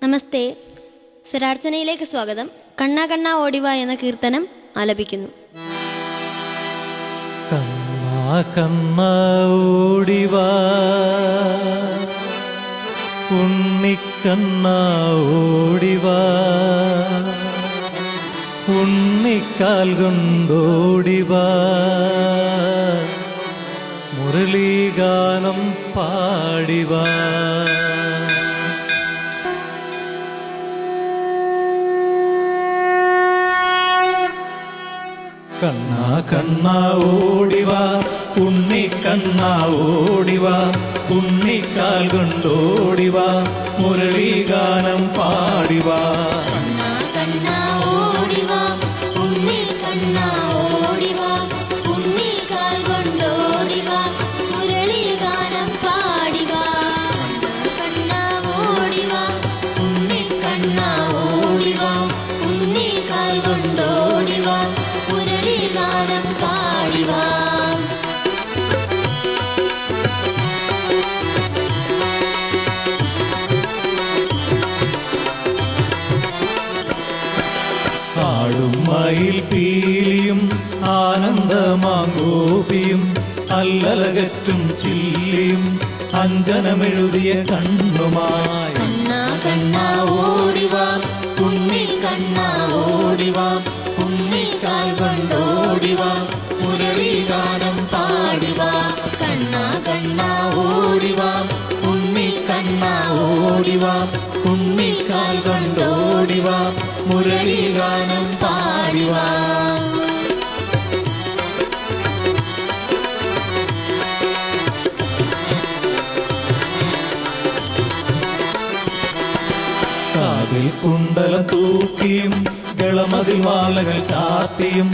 നമസ്തേ. സ്വരാർച്ചനയിലേക്ക് സ്വാഗതം. കണ്ണാ കണ്ണാ ഓടിവാ എന്ന കീർത്തനം ആലപിക്കുന്നു. കണ്ണാ കണ്ണാ ഓടിവാ ഉണ്ണിക്കണ്ണാ ഓടിവാ ഉണ്ണിക്കാൽ കൊണ്ടോടിവാ മുരളീഗാനം പാടിവാ. കണ്ണാ കണ്ണാ ഓടിവാ ഉണ്ണിക്കണ്ണാ ഓടിവാ ഉണ്ണിക്കാൽ കൊണ്ടോടിവാ മുരളീഗാനം പാടിവാ. കണ്ണാ കണ്ണാ ഓടിവാ ഉണ്ണിക്കണ്ണാ ഓടിവാ ഉണ്ണിക്കാൽ കൊണ്ടോടിവാ മുരളീഗാനം പാടിവാ. കണ്ണാ ഓടിവാ ഉണ്ണിക്കണ്ണാ ഓടിവാ ഉണ്ണിക്കാൽ കൊണ്ടോടിവാ മുരളീഗാനം പാടിവാ. ആടുമയിൽ പീലിയും ആനന്ദമാഗോപിയും അല്ലലകറ്റും ചില്ലിയും അഞ്ജനമെഴുതിയ കണ്ണുമായി. കണ്ണാ കണ്ണാ ഓടിവാ ഉണ്ണിക്കണ്ണാ ഓടിവാ ഉണ്ണിക്കാൽ കൊണ്ടോടിവാ മുരളീഗാനം പാടിവാ. കണ്ണാ കണ്ണാ ഓടിവാ ഉണ്ണിക്കണ്ണാ ഓടിവാ ഉണ്ണിക്കാൽ കൊണ്ടോടിവാ മുരളീഗാനം പാടിവാ. കാതിൽ കുണ്ടലം തൂക്കിയും ഗളമതിൽ മാലകൾ ചാത്തിയും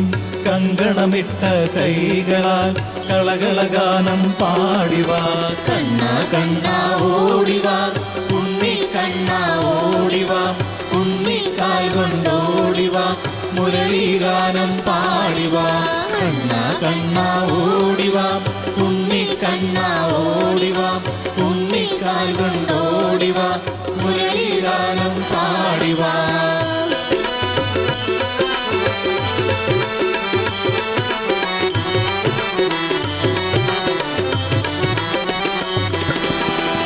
കങ്കണമിട്ട കൈകളാൽ കളകളഗാനം പാടിവാ. കണ്ണാ കണ്ണാ ഓടിവാ ഉണ്ണിക്കണ്ണാ ഓടിവാ ഉണ്ണിക്കാൽ കൊണ്ടോടിവാ മുരളീഗാനം പാടിവാ. കണ്ണാ കണ്ണാ ഓടിവാ ഉണ്ണിക്കണ്ണാ ഓടിവാ ഉണ്ണിക്കാൽ കൊണ്ടോടിവാ മുരളീഗാനം പാടിവാ.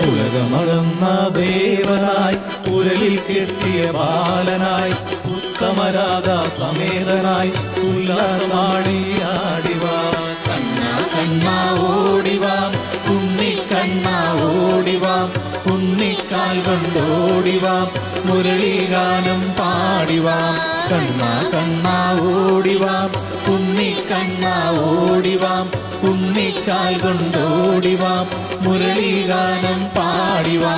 ഉലകമളന്ന ദേവനായി ഉരലിൽ കെട്ടിയ ബാലനായി ഉത്തമരാധാ സമേതനായി ഉല്ലാസമാടിയാടിവാ. കണ്ണാ കണ്ണാ ഓടിവാ ഉണ്ണിക്കണ്ണാ ഓടിവാ ഉണ്ണിക്കാൽ കൊണ്ടോടിവാ മുരളീഗാനം പാടിവാ. കണ്ണാ കണ്ണാ ഓടിവാ ഉണ്ണിക്കണ്ണാ ഓടിവാ ഉണ്ണിക്കാൽ കൊണ്ടോടിവാ മുരളീഗാനം പാടിവാ.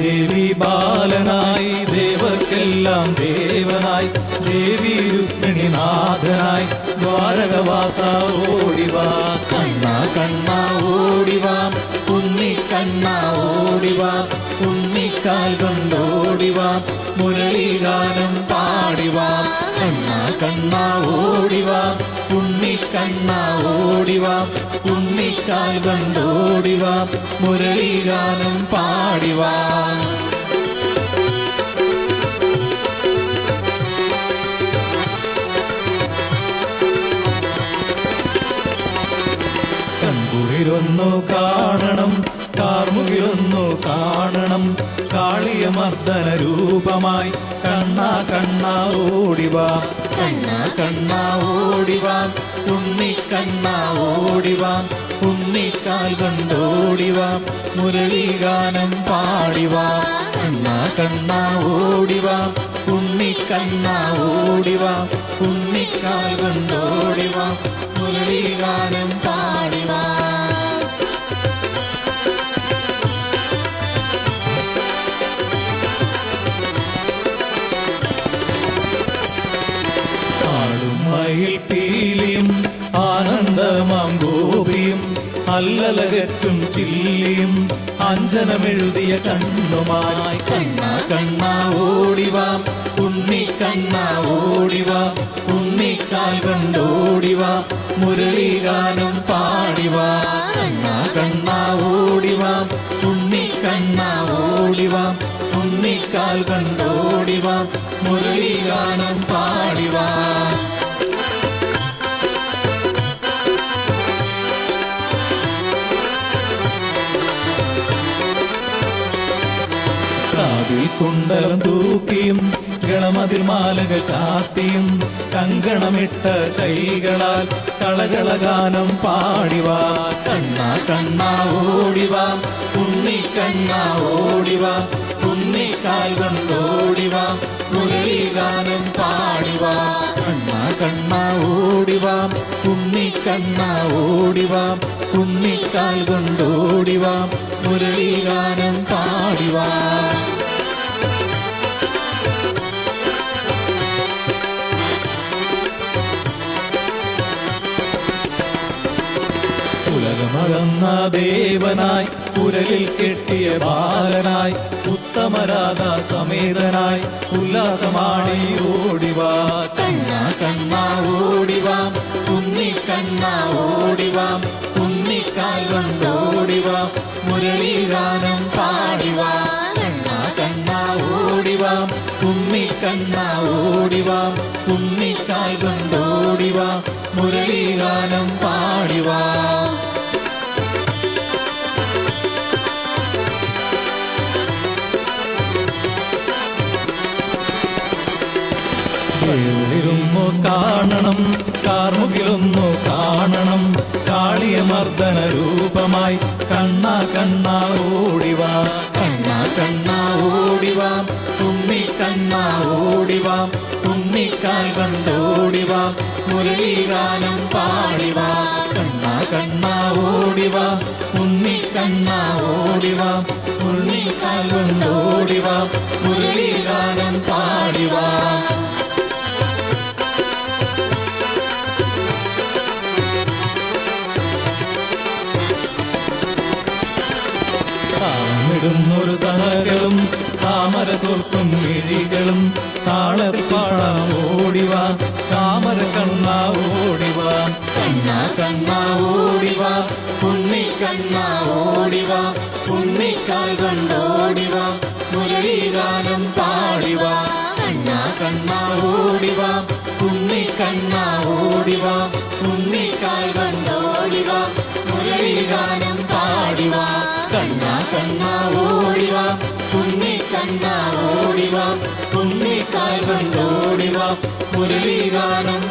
ദേവി ബാലനായി ദേവർക്കെല്ലാം ദേവനായി ദേവി രുക്മിണിനാഥനായി ദ്വാരകവാസ ഓടിവാ. കണ്ണാ കണ്ണാ ഓടിവാ ഉണ്ണിക്കണ്ണാ ഓടിവാ ഉണ്ണിക്കാൽ കൊണ്ടോടിവാ മുരളീഗാനം പാടിവാ. കണ്ണാ കണ്ണാ ഓടിവാ ഉണ്ണിക്കണ്ണാ ഓടിവാ ഉണ്ണിക്കാൽ കൊണ്ടോടിവാ മുരളീഗാനം പാടിവാ. കൺകുളിരൊന്നു കാണണം കാർമുകിലൊന്നു കാണണം കാളിയമർദ്ദന രൂപമായി കണ്ണാ കണ്ണാ ഓടിവാ. കണ്ണാ കണ്ണാ ഓടിവാ ഉണ്ണിക്കണ്ണാ ഓടിവാ ഉണ്ണിക്കാൽ കൊണ്ടോടിവാ മുരളീഗാനം പാടിവാ. കണ്ണാ കണ്ണാ ഓടിവാ ഉണ്ണിക്കണ്ണാ ഓടിവാ ഉണ്ണിക്കാൽ കൊണ്ടോടിവാ മുരളീഗാനം പാടിവാ. ആടുമയിൽ പീലിയും ആനന്ദമാം ഗോപിയും അല്ലലകറ്റും ചില്ലിയും അഞ്ജനമെഴുതിയ കണ്ണുമായി. കണ്ണാ കണ്ണാ ഓടിവാ ഉണ്ണിക്കണ്ണാ ഓടിവാ ഉണ്ണിക്കാൽ ഉണ്ണിക്കാൽ കൊണ്ടോടിവാ മുരളീഗാനം പാടിവാ കണ്ണാ കണ്ണാ ഓടിവാ ഉണ്ണിക്കണ്ണാ ഓടിവാ ഉണ്ണിക്കാൽ കൊണ്ടോടിവാ മുരളീഗാനം പാടിവാ കാതിൽ കുണ്ടലം തൂക്കിയും ഗളമതിൽ മാലകൾ ചാത്തിയും കങ്കണമിട്ട കൈകളാൽ കളകളഗാനം പാടിവാ കണ്ണാ കണ്ണാ ഓടിവാ ഉണ്ണിക്കണ്ണാ ഓടിവാ ഉണ്ണിക്കാൽ കൊണ്ടോടിവാ മുരളീഗാനം പാടിവാ കണ്ണാ കണ്ണാ ഓടിവാ ഉണ്ണിക്കണ്ണാ ഓടിവാ ഉണ്ണിക്കാൽ കൊണ്ടോടിവാ മുരളീഗാനം പാടിവാ ഉലകമളന്ന ദേവനായി ഉരലിൽ കെട്ടിയ ബാലനായി ഉത്തമരാധ സമേതനായി ഉല്ലാസമാണി ഓടിവാ കണ്ണാ കണ്ണാ ഓടിവാ ഉണ്ണിക്കണ്ണാ ഓടിവാ ഉണ്ണിക്കാൽ കൊണ്ടോടിവാ മുരളീഗാനം പാടിവാ കണ്ണാ കണ്ണാ ഓടിവാ ഉണ്ണിക്കണ്ണാ ഓടിവാ ഉണ്ണിക്കാൽ കൊണ്ടോടിവാ മുരളീഗാനം പാടിവാ ിരുന്നു കാണണം കാർമുകിലൊന്നു കാണണം കാളിയമർദ്ദന രൂപമായി കണ്ണാ കണ്ണാ ഓടിവാ കണ്ണാ കണ്ണാ ഓടിവാ ഉണ്ണിക്കണ്ണാ ഓടിവാ ഉണ്ണിക്കാൽ കൊണ്ടോടിവാ മുരളീഗാനം പാടിവാ കണ്ണാ കണ്ണാ ഓടിവാ ഉണ്ണിക്കണ്ണാ ഓടിവാ ഉണ്ണിക്കാൽ കൊണ്ടോടിവാ മുരളീഗാനം പാടിവാ താമിടുന്നൊരു തലകളും താമര തോർക്കും മിഴികളും താളപ്പാടാം ഓടിവാ താമര കണ്ണാ ഓടിവാ കണ്ണാ കണ്ണാ ഓടിവാ ഉണ്ണിക്കണ്ണാ ഓടിവാ ഉണ്ണിക്കാൽ കൊണ്ടോടിവാ മുരളീഗാനം പാടിവാ കണ്ണാ കണ്ണാ ഓടിവാ ഉണ്ണിക്കണ്ണാ ഓടിവാ ഉണ്ണിക്കാൽ കൊണ്ടോടിവാ മുരളീഗാനം പാടിവാ കണ്ണാ കണ്ണാ ഓടിവാ ഉണ്ണിക്കണ്ണാ ഓടിവാ ഉണ്ണിക്കാൽ കൊണ്ടോടിവാ മുരളീഗാനം